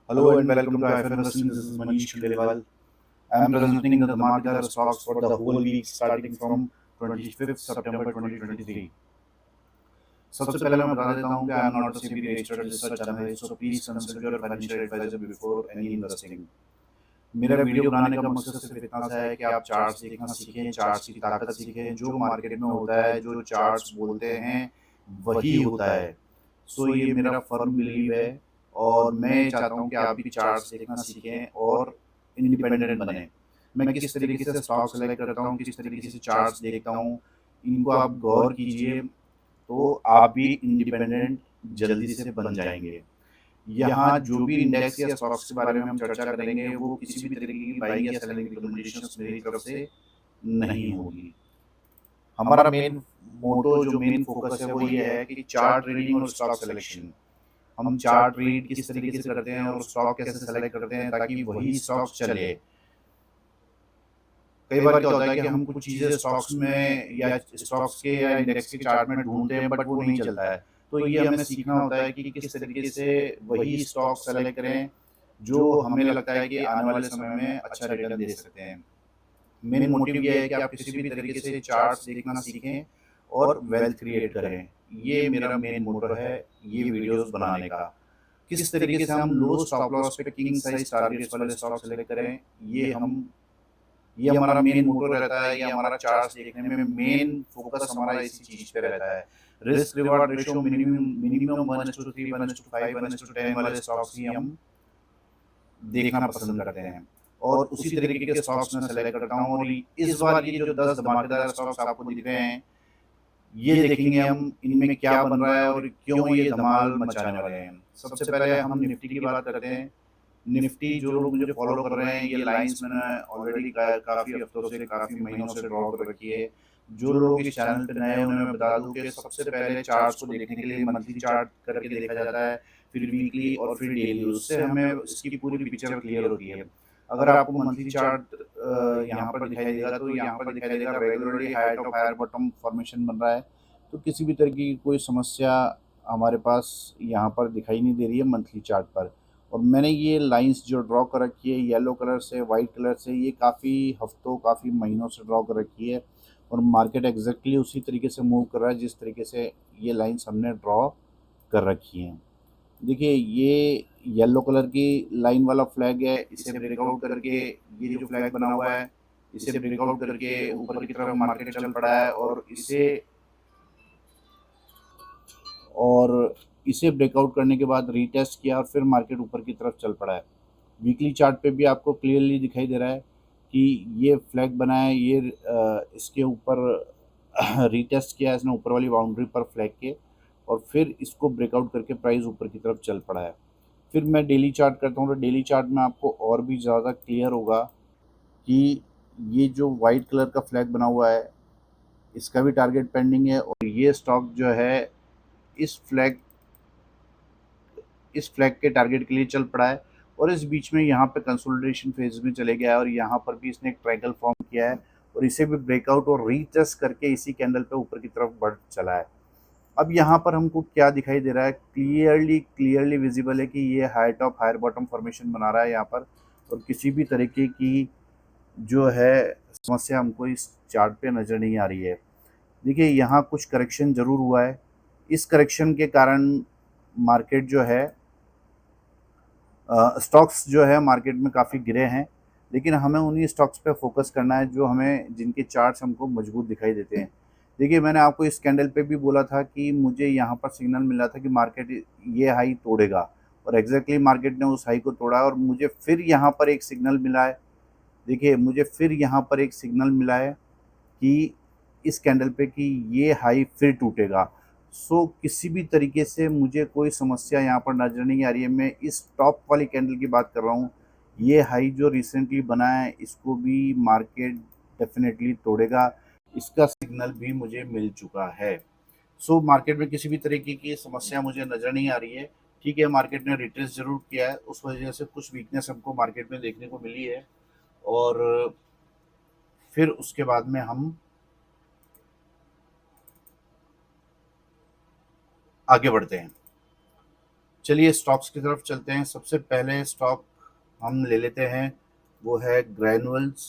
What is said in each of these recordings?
Hello and welcome to IFN Investing. This is Manish Khandelwal. I am presenting the Dhamakdar stocks for the whole week starting from 25th September 2023. सबसे पहले मैं बता देता हूँ कि I am not a SEBI registered research analyst, so please consult your financial advisor before any investing. मेरा video बनाने का मकसद सिर्फ इतना सा है कि आप चार्ट्स देखना सीखें, चार्ट्स की ताकत सीखें। जो मार्केट में होता है, जो चार्ट्स बोलते हैं वही होता है। सो ये मेरा फर्म बिलीव है और मैं चाहता हूँ कि आप भी चार्ट्स देखना सीखें और इंडिपेंडेंट बने। मैं किस तरीके से स्टॉक सेलेक्ट करता हूँ, किस तरीके से चार्ट्स देखता हूँ, इनको आप गौर कीजिए तो आप भी इंडिपेंडेंट जल्दी से बन जाएंगे। यहाँ जो भी इंडेक्स या स्टॉक्स के बारे में हम चर्चा करेंगे वो किसी भी तरीके की बाइंग या सेलिंग रिकमेंडेशंस मेरी तरफ से नहीं होगी। हमारा मेन मोटो, जो मेन फोकस है वो ये है कि चार्ट रीडिंग और स्टॉक सिलेक्शन। हम चार्ट रीड किस तरीके से करते हैं और स्टॉक कैसे सेलेक्ट करते हैं ताकि वही स्टॉक्स चले। कई बार क्या होता है कि हम कुछ चीज़ें स्टॉक्स में या स्टॉक्स के या इंडेक्स के चार्ट में ढूंढते हैं बट वो नहीं चलता है। तो ये हमें सीखना होता है कि किस तरीके से वही स्टॉक सेलेक्ट करें जो हमें लगता है कि आने वाले समय में अच्छा रिटर्न दे सकते हैं। मेन मोटिव ये है कि आप किसी भी तरीके से चार्ट्स देखना सीखें और वेल्थ क्रिएट करें। ये मेरा मेन मोटो है ये वीडियोस बनाने का। किस तरीके से हम लो स्टॉप लॉस पे किंग साइज टारगेट्स वाले स्टॉक सेलेक्ट करें, ये हमारा मेन मोटो रहता है। ये हमारा चार्ट्स देखने में मेन फोकस हमारा इसी चीज पे रहता है। Risk reward ratio minimum minimum 1:3, 1:5, 1:10 वाले स्टॉक्स ही हम देखना पसंद करते हैं और उसी तरीके के स्टॉक्स में सेलेक्ट करता हूँ। और इस बार ये जो 10 धमाकेदार स्टॉक्स आपको दिख रहे हैं, ये देखेंगे हम इनमें क्या बन रहा है और क्यों ये धमाल मचाने वाले हैं। सबसे पहले हम निफ्टी की बात करते हैं। निफ्टी जो लोग मुझे फॉलो कर रहे हैं, ये लाइंस मैंने ऑलरेडी काफ़ी हफ्तों से, काफ़ी महीनों से ड्रॉ कर रखी है। जो लोग इस चैनल पे नए हैं उन्हें मैं बता दूं कि सबसे पहले चार्ट्स को देखने के लिए मंथली चार्ट करके देखा जाता है, फिर वीकली और फिर डेली। उससे हमें इसकी पूरी पिक्चर क्लियर होती है। अगर आपको मंथली चार्ट यहाँ पर दिखाई देगा तो यहाँ पर दिखाई देगा regularly high top higher bottom formation बन रहा है। तो किसी भी तरह की कोई समस्या हमारे पास यहाँ पर दिखाई नहीं दे रही है मंथली चार्ट पर। और मैंने ये लाइंस जो ड्रॉ कर रखी है येलो कलर से, वाइट कलर से, ये काफ़ी हफ्तों, काफ़ी महीनों से ड्रॉ कर रखी है और मार्केट एग्जैक्टली उसी तरीके से मूव कर रहा है जिस तरीके से ये लाइंस हमने ड्रॉ कर रखी हैं। देखिए ये येलो कलर की लाइन वाला फ्लैग है, इसे ब्रेकआउट करके ये जो फ्लैग बना हुआ है इसे ब्रेकआउट करके ऊपर की तरफ मार्केट चल पड़ा है और इसे ब्रेकआउट करने के बाद रीटेस्ट किया और फिर मार्केट ऊपर की तरफ चल पड़ा है। वीकली चार्ट पे भी आपको क्लियरली दिखाई दे रहा है कि ये फ्लैग बना है, ये इसके ऊपर रीटेस्ट किया है इसने ऊपर वाली बाउंड्री पर फ्लैग के, और फिर इसको ब्रेकआउट करके प्राइस ऊपर की तरफ चल पड़ा है। फिर मैं डेली चार्ट करता हूँ तो डेली चार्ट में आपको और भी ज़्यादा क्लियर होगा कि ये जो वाइट कलर का फ्लैग बना हुआ है इसका भी टारगेट पेंडिंग है और ये स्टॉक जो है इस फ्लैग के टारगेट के लिए चल पड़ा है और इस बीच में यहाँ पे कंसोलिडेशन फेज में चले गया है और यहाँ पर भी इसने एक ट्रायंगल फॉर्म किया है और इसे भी ब्रेकआउट और रीटेस्ट करके इसी कैंडल पे ऊपर की तरफ बढ़ चला है। अब यहाँ पर हमको क्या दिखाई दे रहा है, क्लियरली विजिबल है कि ये high top higher bottom formation बना रहा है यहाँ पर और किसी भी तरीके की जो है समस्या हमको इस चार्ट पे नज़र नहीं आ रही है। देखिए यहाँ कुछ करेक्शन ज़रूर हुआ है, इस करेक्शन के कारण मार्केट जो है स्टॉक्स जो है मार्केट में काफ़ी गिरे हैं, लेकिन हमें उन्हीं स्टॉक्स पे फोकस करना है जो हमें जिनके चार्ट्स हमको मजबूत दिखाई देते हैं। देखिए मैंने आपको इस कैंडल पे भी बोला था कि मुझे यहाँ पर सिग्नल मिला था कि मार्केट ये हाई तोड़ेगा और एग्जैक्टली मार्केट ने उस हाई को तोड़ा और मुझे फिर यहाँ पर एक सिग्नल मिला है। देखिए मुझे फिर यहाँ पर एक सिग्नल मिला है कि इस कैंडल पे कि ये हाई फिर टूटेगा। सो किसी भी तरीके से मुझे कोई समस्या यहाँ पर नज़र नहीं आ रही है। मैं इस टॉप वाली कैंडल की बात कर रहा हूँ, ये हाई जो रिसेंटली बना है इसको भी मार्केट डेफिनेटली तोड़ेगा, इसका सिग्नल भी मुझे मिल चुका है। सो मार्केट में किसी भी तरीके की समस्या मुझे नज़र नहीं आ रही है। ठीक है, मार्केट ने रिट्रेस ज़रूर किया है, उस वजह से कुछ वीकनेस हमको मार्केट में देखने को मिली है और फिर उसके बाद में हम आगे बढ़ते हैं। चलिए स्टॉक्स की तरफ चलते हैं। सबसे पहले स्टॉक हम ले लेते हैं, वो है ग्रैनुअल्स।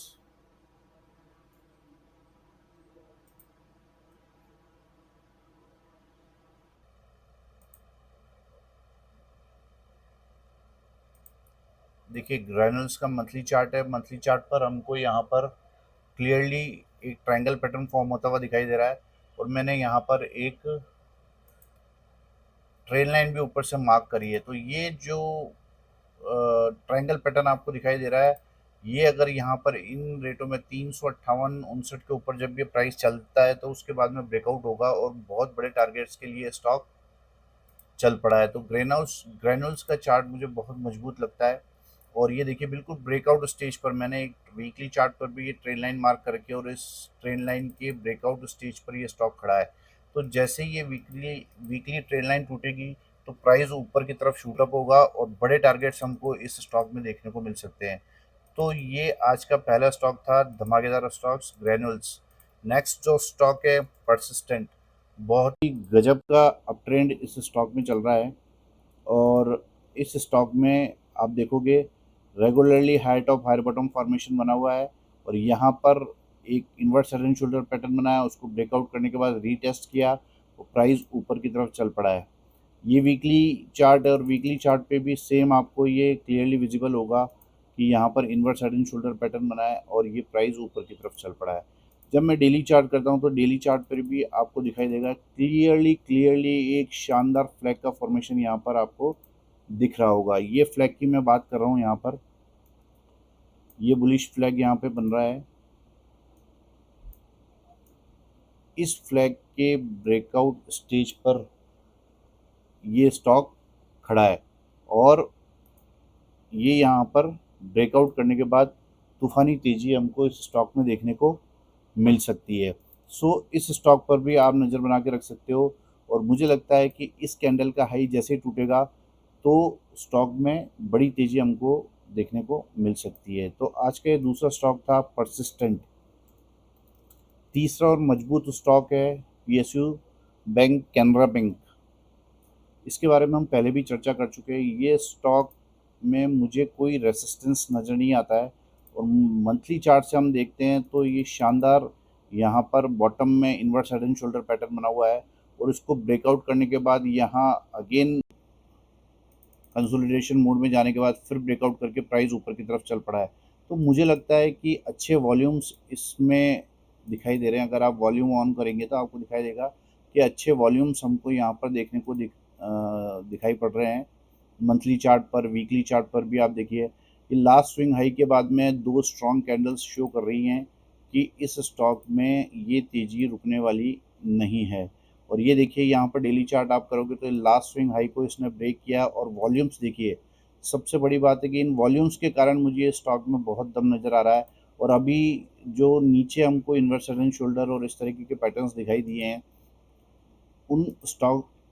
देखिए ग्रैनुअल्स का मंथली चार्ट है। मंथली चार्ट पर हमको यहाँ पर क्लियरली एक ट्रायंगल पैटर्न फॉर्म होता हुआ दिखाई दे रहा है, और मैंने यहाँ पर एक ट्रेन लाइन भी ऊपर से मार्क करी है। तो ये जो ट्रायंगल पैटर्न आपको दिखाई दे रहा है, ये अगर यहाँ पर इन रेटों में 358-59 के ऊपर जब ये प्राइस चलता है तो उसके बाद में ब्रेकआउट होगा और बहुत बड़े टारगेट्स के लिए स्टॉक चल पड़ा है। तो ग्रेनल्स ग्रेनुल्स का चार्ट मुझे बहुत मजबूत लगता है, और ये देखिए बिल्कुल ब्रेकआउट स्टेज पर मैंने एक वीकली चार्ट पर भी ये ट्रेन लाइन मार्क करके, और इस ट्रेन लाइन के ब्रेकआउट स्टेज पर ये स्टॉक खड़ा है। तो जैसे ही ये वीकली वीकली ट्रेन लाइन टूटेगी तो प्राइस ऊपर की तरफ शूट अप होगा और बड़े टारगेट्स हमको इस स्टॉक में देखने को मिल सकते हैं। तो ये आज का पहला स्टॉक था धमाकेदार स्टॉक्स ग्रेनुल्स। नेक्स्ट जो स्टॉक है परसिस्टेंट, बहुत ही गजब का अप ट्रेंड इस स्टॉक में चल रहा है। और इस स्टॉक में आप देखोगे regularly high top high bottom formation बना हुआ है, और यहाँ पर एक inverse head and shoulder pattern बनाया, उसको ब्रेकआउट करने के बाद रीटेस्ट किया तो प्राइस ऊपर की तरफ चल पड़ा है। ये वीकली चार्ट और वीकली चार्ट पे भी सेम आपको ये क्लियरली विजिबल होगा कि यहाँ पर inverse head and shoulder pattern बना है और ये प्राइस ऊपर की तरफ चल पड़ा है। जब मैं डेली चार्ट करता हूँ तो डेली चार्ट पर भी आपको दिखाई देगा क्लियरली क्लियरली एक शानदार फ्लैग का फॉर्मेशन यहाँ पर आपको दिख रहा होगा। ये फ्लैग की मैं बात कर रहा हूँ, यहाँ पर ये बुलिश फ्लैग यहाँ पे बन रहा है। इस फ्लैग के ब्रेकआउट स्टेज पर ये स्टॉक खड़ा है, और ये यहाँ पर ब्रेकआउट करने के बाद तूफ़ानी तेज़ी हमको इस स्टॉक में देखने को मिल सकती है। सो इस स्टॉक पर भी आप नज़र बना के रख सकते हो, और मुझे लगता है कि इस कैंडल का हाई जैसे ही टूटेगा तो स्टॉक में बड़ी तेज़ी हमको देखने को मिल सकती है। तो आज का ये दूसरा स्टॉक था परसिस्टेंट। तीसरा और मजबूत स्टॉक है पीएसयू बैंक, कैनरा बैंक। इसके बारे में हम पहले भी चर्चा कर चुके हैं। ये स्टॉक में मुझे कोई रेसिस्टेंस नज़र नहीं आता है, और मंथली चार्ट से हम देखते हैं तो ये शानदार यहाँ पर बॉटम में inverse head and shoulder pattern बना हुआ है, और इसको ब्रेकआउट करने के बाद यहाँ अगेन कंसोलिडेशन मोड में जाने के बाद फिर ब्रेकआउट करके प्राइस ऊपर की तरफ चल पड़ा है। तो मुझे लगता है कि अच्छे वॉल्यूम्स इसमें दिखाई दे रहे हैं। अगर आप वॉल्यूम ऑन करेंगे तो आपको दिखाई देगा कि अच्छे वॉल्यूम्स हमको यहाँ पर देखने को दिखाई पड़ रहे हैं। मंथली चार्ट पर, वीकली चार्ट पर भी आप देखिए ये लास्ट स्विंग हाई के बाद में दो स्ट्रॉन्ग कैंडल्स शो कर रही हैं कि इस स्टॉक में ये तेज़ी रुकने वाली नहीं है। और ये देखिए यहाँ पर डेली चार्ट आप करोगे तो लास्ट स्विंग हाई को इसने ब्रेक किया, और वॉल्यूम्स देखिए। सबसे बड़ी बात है कि इन वॉल्यूम्स के कारण मुझे ये स्टॉक में बहुत दम नज़र आ रहा है। और अभी जो नीचे हमको इन्वर्स हेड एंड शोल्डर और इस तरीके के पैटर्न्स दिखाई दिए हैं,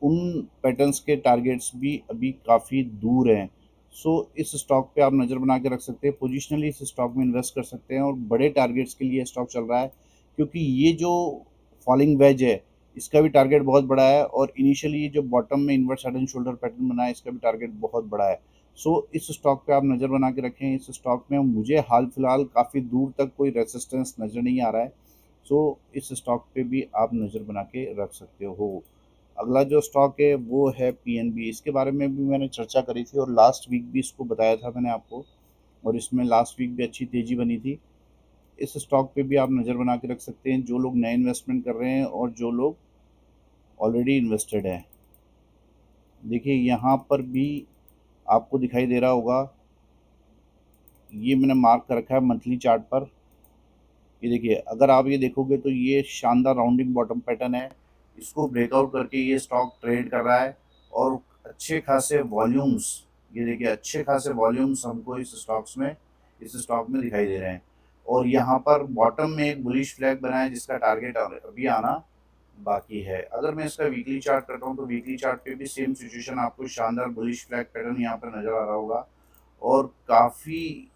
उन पैटर्न्स के टारगेट्स भी अभी काफ़ी दूर हैं। सो इस स्टॉक पे आप नज़र बना के रख सकते हैं। पोजिशनली इस स्टॉक में इन्वेस्ट कर सकते हैं, और बड़े टारगेट्स के लिए स्टॉक चल रहा है, क्योंकि ये जो फॉलिंग वेज है इसका भी टारगेट बहुत बड़ा है, और इनिशियली जो बॉटम में inverse head and shoulder pattern बना है इसका भी टारगेट बहुत बड़ा है। सो इस स्टॉक पे आप नज़र बना के रखें। इस स्टॉक में मुझे हाल फिलहाल काफ़ी दूर तक कोई रेसिस्टेंस नज़र नहीं आ रहा है। सो इस स्टॉक पे भी आप नज़र बना के रख सकते हो। अगला जो स्टॉक है वो है पीएनबी। इसके बारे में भी मैंने चर्चा करी थी, और लास्ट वीक भी इसको बताया था मैंने आपको, और इसमें लास्ट वीक भी अच्छी तेज़ी बनी थी। इस स्टॉक पे भी आप नज़र बना के रख सकते हैं, जो लोग नए इन्वेस्टमेंट कर रहे हैं और जो लोग ऑलरेडी इन्वेस्टेड हैं। देखिए यहाँ पर भी आपको दिखाई दे रहा होगा, ये मैंने मार्क कर रखा है मंथली चार्ट पर। ये देखिए अगर आप ये देखोगे तो ये शानदार राउंडिंग बॉटम पैटर्न है। इसको ब्रेकआउट करके ये स्टॉक ट्रेड कर रहा है, और अच्छे खासे वॉल्यूम्स, ये देखिए अच्छे खासे वॉल्यूम्स हमको इस स्टॉक में दिखाई दे रहे हैं। और यहाँ पर बॉटम में एक बुलिश फ्लैग बना है जिसका टारगेट अभी आना बाकी है। अगर मैं इसका वीकली चार्ट करता हूँ तो वीकली चार्ट पे भी सेम सिचुएशन, आपको शानदार बुलिश फ्लैग पैटर्न यहाँ पर नज़र आ रहा होगा, और काफ़ी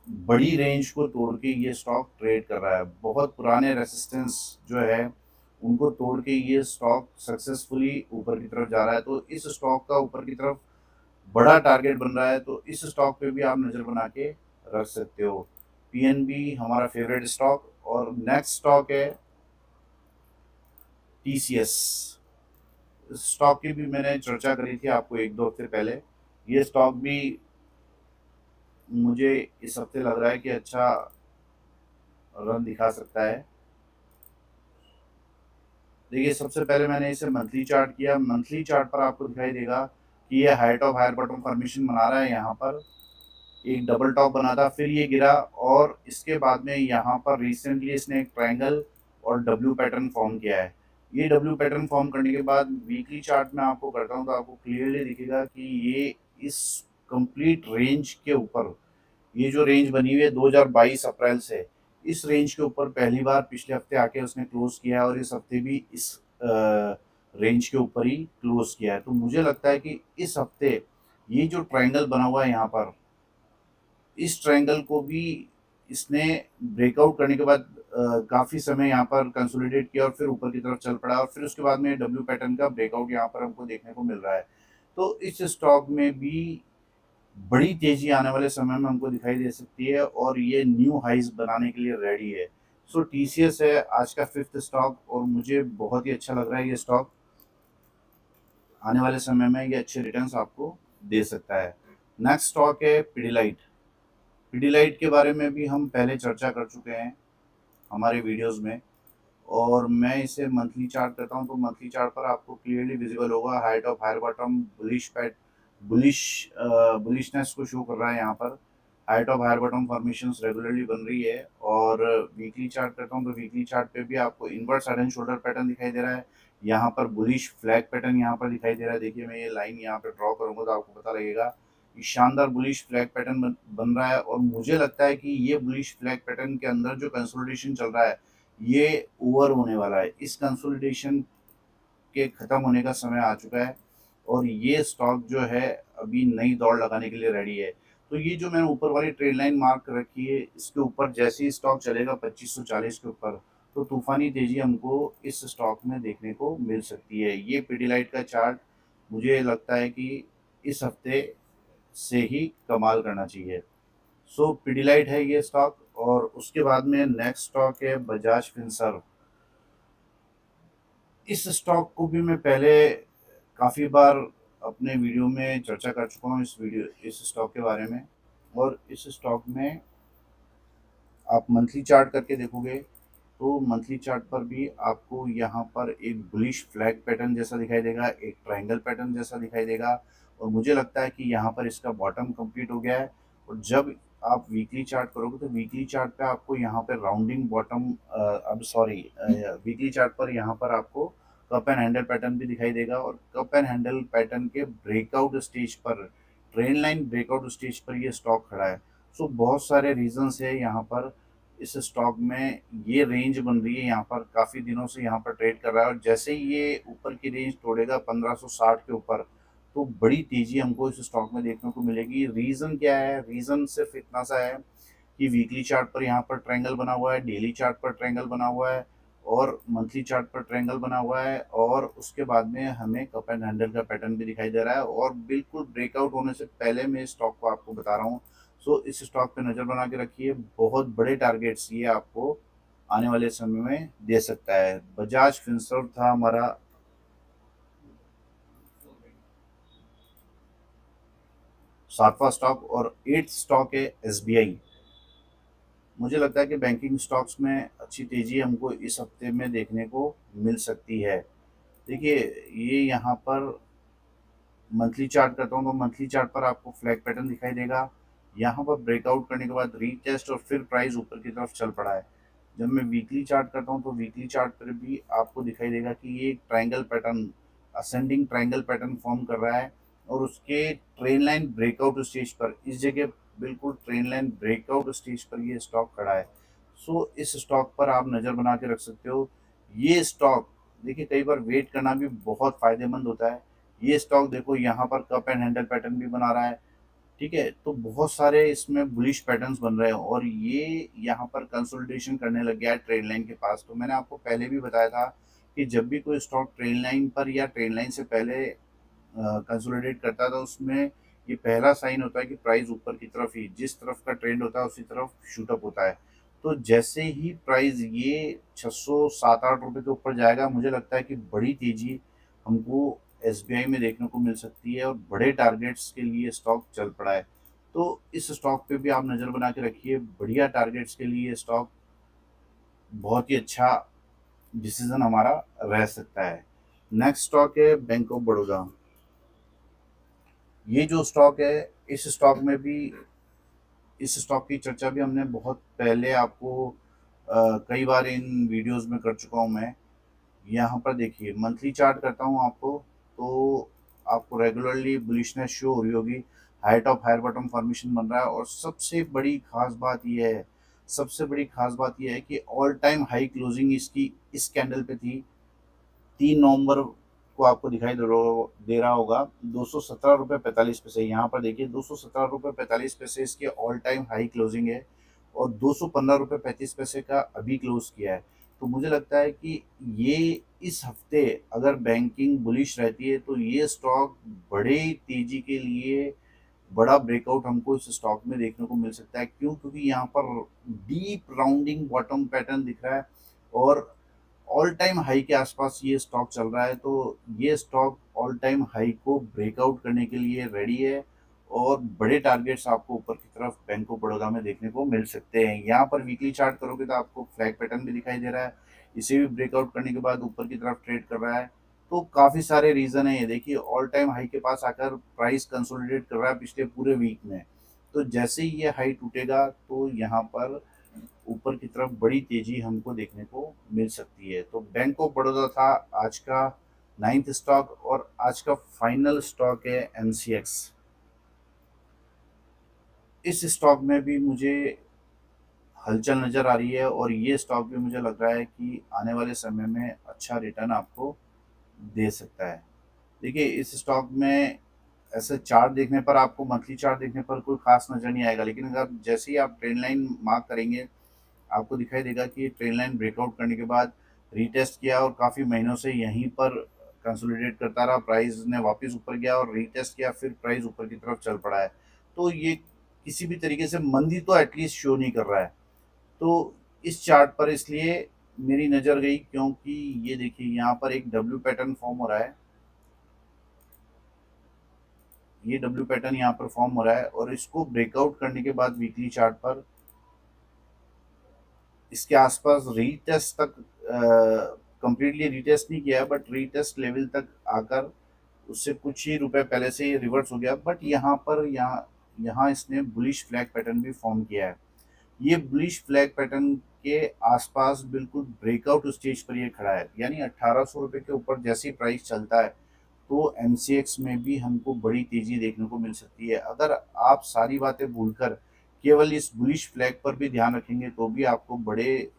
बड़ी रेंज को तोड़ के ये स्टॉक ट्रेड कर रहा है। बहुत पुराने रेसिस्टेंस जो है उनको तोड़ के ये स्टॉक सक्सेसफुली ऊपर की तरफ जा रहा है। तो इस स्टॉक का ऊपर की तरफ बड़ा टारगेट बन रहा है, तो इस स्टॉक पे भी आप नज़र बना के रख सकते हो। पीएनबी हमारा फेवरेट स्टॉक। और नेक्स्ट स्टॉक है टीसीएस। स्टॉक की भी मैंने चर्चा करी थी आपको एक दो हफ्ते पहले। ये स्टॉक भी मुझे इस हफ्ते लग रहा है कि अच्छा रन दिखा सकता है। देखिए, सबसे पहले मैंने इसे मंथली चार्ट किया। मंथली चार्ट पर आपको दिखाई देगा कि ये height of higher bottom formation बना रहा है। यहाँ पर एक डबल टॉप बना था, फिर ये गिरा, और इसके बाद में यहाँ पर रिसेंटली इसने एक ट्रायंगल और डब्ल्यू पैटर्न फॉर्म किया है। ये डब्ल्यू पैटर्न फॉर्म करने के बाद वीकली चार्ट में आपको करता हूँ तो आपको क्लियरली दिखेगा कि ये इस कंप्लीट रेंज के ऊपर, ये जो रेंज बनी हुई है 2022 अप्रैल से, इस रेंज के ऊपर पहली बार पिछले हफ्ते आके उसने क्लोज किया है, और इस हफ्ते भी इस रेंज के ऊपर ही क्लोज किया है। तो मुझे लगता है कि इस हफ्ते ये जो ट्रायंगल बना हुआ है यहाँ पर, इस ट्रायंगल को भी इसने ब्रेकआउट करने के बाद काफ़ी समय यहाँ पर कंसोलिडेट किया और फिर ऊपर की तरफ चल पड़ा, और फिर उसके बाद में डब्ल्यू पैटर्न का ब्रेकआउट यहाँ पर हमको देखने को मिल रहा है। तो इस स्टॉक में भी बड़ी तेजी आने वाले समय में हमको दिखाई दे सकती है, और ये न्यू हाइज बनाने के लिए रेडी है। सो टीसीएस है आज का फिफ्थ स्टॉक, और मुझे बहुत ही अच्छा लग रहा है ये स्टॉक। आने वाले समय में ये अच्छे रिटर्न्स आपको दे सकता है। नेक्स्ट स्टॉक है पिडिलाइट। पिडिलाइट के बारे में भी हम पहले चर्चा कर चुके हैं हमारे वीडियोस में, और मैं इसे मंथली चार्ट करता हूं तो मंथली चार्ट पर आपको क्लियरली विजिबल होगा height of higher bottom bullish bullishness को शो कर रहा है। यहाँ पर height of higher bottom formations regularly बन रही है। और वीकली चार्ट करता हूँ तो वीकली चार्ट पे भी आपको invert head and shoulder pattern दिखाई दे रहा है। यहाँ पर बुलिश फ्लैग पैटर्न यहाँ पर दिखाई दे रहा है। देखिए, मैं ये लाइन यहाँ पे ड्रॉ करूंगा तो आपको पता लगेगा कि शानदार बुलिश फ्लैग पैटर्न बन रहा है, और मुझे लगता है कि ये बुलिश फ्लैग पैटर्न के अंदर जो कंसोलिडेशन चल रहा है ये ओवर होने वाला है। इस कंसोलिडेशन के ख़त्म होने का समय आ चुका है, और ये स्टॉक जो है अभी नई दौड़ लगाने के लिए रेडी है। तो ये जो मैंने ऊपर वाली ट्रेड लाइन मार्क रखी है, इसके ऊपर जैसे ही स्टॉक चलेगा 2540 के ऊपर, तो तूफानी तेजी हमको इस स्टॉक में देखने को मिल सकती है। ये पीडीलाइट का चार्ट मुझे लगता है कि इस हफ्ते से ही कमाल करना चाहिए। सो पीडीलाइट है ये स्टॉक। और उसके बाद में नेक्स्ट स्टॉक है बजाज फिनसर्व। इस स्टॉक को भी मैं पहले काफ़ी बार अपने वीडियो में चर्चा कर चुका हूँ, इस स्टॉक के बारे में। और इस स्टॉक में आप मंथली चार्ट करके देखोगे तो मंथली चार्ट पर भी आपको यहाँ पर एक बुलिश फ्लैग पैटर्न जैसा दिखाई देगा, एक ट्रायंगल पैटर्न जैसा दिखाई देगा, और मुझे लगता है कि यहाँ पर इसका बॉटम कंप्लीट हो गया है। और जब आप वीकली चार्ट करोगे तो वीकली चार्ट पे आपको यहाँ पर राउंडिंग बॉटम, अब सॉरी, वीकली चार्ट पर यहाँ पर आपको कप एंड हैंडल पैटर्न भी दिखाई देगा, और कप एंड हैंडल पैटर्न के ब्रेकआउट स्टेज पर, ट्रेंड लाइन ब्रेकआउट स्टेज पर ये स्टॉक खड़ा है। सो बहुत सारे रीजंस है यहाँ पर। इस स्टॉक में ये रेंज बन रही है, यहाँ पर काफ़ी दिनों से यहाँ पर ट्रेड कर रहा है, और जैसे ही ये ऊपर की रेंज तोड़ेगा 1560 के ऊपर, तो बड़ी तेजी हमको इस स्टॉक में देखने को मिलेगी। रीज़न क्या है? रीज़न सिर्फ इतना सा है कि वीकली चार्ट पर यहाँ पर ट्रायंगल बना हुआ है, डेली चार्ट पर ट्रायंगल बना हुआ है, और मंथली चार्ट पर ट्रायंगल बना हुआ है, और उसके बाद में हमें कप एंड हैंडल का पैटर्न भी दिखाई दे रहा है। और बिल्कुल ब्रेकआउट होने से पहले मैं इस स्टॉक को आपको बता रहा हूँ। सो इस स्टॉक पे नज़र बना के रखिए। बहुत बड़े टारगेट्स ये आपको आने वाले समय में दे सकता है। बजाज फिनसर्व था हमारा 7वां स्टॉक, और 8th स्टॉक है एसबीआई। मुझे लगता है कि बैंकिंग स्टॉक्स में अच्छी तेजी हमको इस हफ्ते में देखने को मिल सकती है। देखिए, ये यहाँ पर मंथली चार्ट करता हूँ तो मंथली चार्ट पर आपको फ्लैग पैटर्न दिखाई देगा। यहाँ पर ब्रेकआउट करने के बाद रीटेस्ट और फिर प्राइस ऊपर की तरफ चल पड़ा है। जब मैं वीकली चार्ट करता हूँ तो वीकली चार्ट पर भी आपको दिखाई देगा कि ये एक triangle pattern, ascending triangle pattern form कर रहा है, और उसके ट्रेन लाइन ब्रेकआउट स्टेज पर, इस जगह बिल्कुल ट्रेन लाइन ब्रेकआउट स्टेज पर ये स्टॉक खड़ा है। सो इस स्टॉक पर आप नज़र बना के रख सकते हो। ये स्टॉक, देखिए, कई बार वेट करना भी बहुत फ़ायदेमंद होता है। ये स्टॉक देखो यहाँ पर कप एंड हैंडल पैटर्न भी बना रहा है, ठीक है। तो बहुत सारे इसमें बुलिश पैटर्न्स बन रहे हैं, और ये यहाँ पर कंसोलिडेशन करने लग गया है ट्रेड लाइन के पास। तो मैंने आपको पहले भी बताया था कि जब भी कोई स्टॉक ट्रेंड लाइन पर या ट्रेंड लाइन से पहले कंसोलिडेट करता है तो उसमें ये पहला साइन होता है कि प्राइस ऊपर की तरफ ही, जिस तरफ का ट्रेंड होता है उसी तरफ शूट अप होता है। तो जैसे ही प्राइस ये 607-8 रुपये के ऊपर जाएगा, मुझे लगता है कि बड़ी तेजी हमको एसबीआई में देखने को मिल सकती है और बड़े टारगेट्स के लिए स्टॉक चल पड़ा है। तो इस स्टॉक पे भी आप नज़र बना के रखिए, बढ़िया टारगेट्स के लिए स्टॉक बहुत ही अच्छा डिसीजन हमारा रह सकता है। नेक्स्ट स्टॉक है बैंक ऑफ बड़ौदा। ये जो स्टॉक है, इस स्टॉक में भी इस स्टॉक की चर्चा भी हमने बहुत पहले आपको कई बार इन वीडियोस में कर चुका हूँ मैं। यहाँ पर देखिए मंथली चार्ट करता हूँ आपको, तो आपको रेगुलरली बुलिशनेस शो हो रही होगी, high top higher bottom formation बन रहा है। और सबसे बड़ी खास बात यह है कि ऑल टाइम हाई क्लोजिंग इसकी इस कैंडल पे थी 3 नवंबर को, आपको दिखाई दे रहा होगा 217 रुपये 45 पैसे। यहाँ पर देखिए 217 रुपये 45 पैसे इसके ऑल टाइम हाई क्लोजिंग है और 215 रुपये 35 पैसे का अभी क्लोज किया है। तो मुझे लगता है कि ये इस हफ्ते अगर बैंकिंग बुलिश रहती है तो ये स्टॉक बड़े तेजी के लिए बड़ा ब्रेकआउट हमको इस स्टॉक में देखने को मिल सकता है। क्यों? क्योंकि यहाँ पर डीप राउंडिंग बॉटम पैटर्न दिख रहा है और ऑल टाइम हाई के आसपास ये स्टॉक चल रहा है। तो ये स्टॉक ऑल टाइम हाई को ब्रेकआउट करने के लिए रेडी है और बड़े टारगेट्स आपको ऊपर की तरफ बैंक ऑफ बड़ौदा में देखने को मिल सकते हैं। यहाँ पर वीकली चार्ट करोगे तो आपको फ्लैग पैटर्न भी दिखाई दे रहा है, इसे भी ब्रेकआउट करने के बाद ऊपर की तरफ ट्रेड कर रहा है। तो काफ़ी सारे रीज़न है, ये देखिए ऑल टाइम हाई के पास आकर प्राइस कंसोलिडेट कर रहा है पिछले पूरे वीक में। तो जैसे ही ये हाई टूटेगा तो यहाँ पर ऊपर की तरफ बड़ी तेजी हमको देखने को मिल सकती है। तो बैंक ऑफ बड़ौदा था आज का 9th स्टॉक और आज का फाइनल स्टॉक है एमसीएक्स। इस स्टॉक में भी मुझे हलचल नज़र आ रही है और ये स्टॉक भी मुझे लग रहा है कि आने वाले समय में अच्छा रिटर्न आपको दे सकता है। देखिए इस स्टॉक में ऐसे चार्ट देखने पर, आपको मंथली चार्ट देखने पर कोई खास नज़र नहीं आएगा, लेकिन अगर जैसे ही आप ट्रेंड लाइन मार्क करेंगे आपको दिखाई देगा कि ट्रेंड लाइन ब्रेकआउट करने के बाद रीटेस्ट किया और काफ़ी महीनों से यहीं पर कंसोलिडेट करता रहा, प्राइस ने वापस ऊपर गया और रीटेस्ट किया, फिर प्राइस ऊपर की तरफ चल पड़ा है। तो ये किसी भी तरीके से मंदी तो एटलीस्ट शो नहीं कर रहा है। तो इस चार्ट पर इसलिए मेरी नज़र गई क्योंकि ये देखिए यहाँ पर एक डब्ल्यू पैटर्न फॉर्म हो रहा है, ये डब्ल्यू पैटर्न यहाँ पर फॉर्म हो रहा है और इसको ब्रेकआउट करने के बाद वीकली चार्ट पर इसके आसपास रीटेस्ट तक कंप्लीटली रीटेस्ट नहीं किया है, बट रीटेस्ट लेवल तक आकर उससे कुछ ही रुपए पहले से ये रिवर्स हो गया। बट यहाँ पर यहाँ यहाँ इसने बुलिश फ्लैग पैटर्न भी फॉर्म किया है। ये बुलिश फ्लैग पैटर्न के आसपास बिल्कुल ब्रेकआउट स्टेज पर ये खड़ा है, यानी 1800 रुपये के ऊपर जैसे ही प्राइस चलता है तो एमसीएक्स में भी हमको बड़ी तेजी देखने को मिल सकती है। अगर आप सारी बातें भूलकर केवल इस बुलिश फ्लैग पर भी ध्यान रखेंगे तो भी आपको बड़े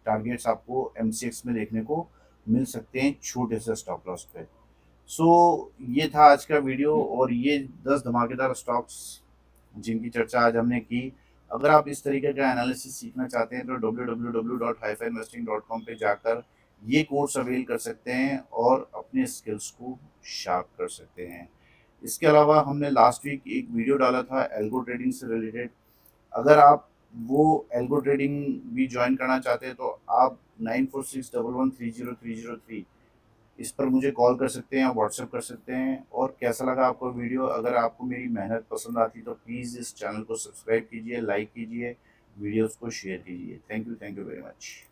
टारगेट्स आपको एमसीएक्स में देखने को मिल सकते हैं छोटे से स्टॉप लॉस पे। सो ये था आज का वीडियो और ये 10 धमाकेदार स्टॉक्स जिनकी चर्चा आज हमने की। अगर आप इस तरीके का एनालिसिस सीखना चाहते हैं तो www.hifainvesting.com पे जाकर ये कोर्स अवेल कर सकते हैं और अपने स्किल्स को शार्प कर सकते हैं। इसके अलावा हमने लास्ट वीक एक वीडियो डाला था एल्गो ट्रेडिंग से रिलेटेड। अगर आप वो एल्गो ट्रेडिंग भी ज्वाइन करना चाहते हैं तो आप 9461130303 इस पर मुझे कॉल कर सकते हैं या व्हाट्सएप कर सकते हैं। और कैसा लगा आपको वीडियो? अगर आपको मेरी मेहनत पसंद आती तो प्लीज़ इस चैनल को सब्सक्राइब कीजिए, लाइक कीजिए, वीडियोस को शेयर कीजिए। Thank you very much.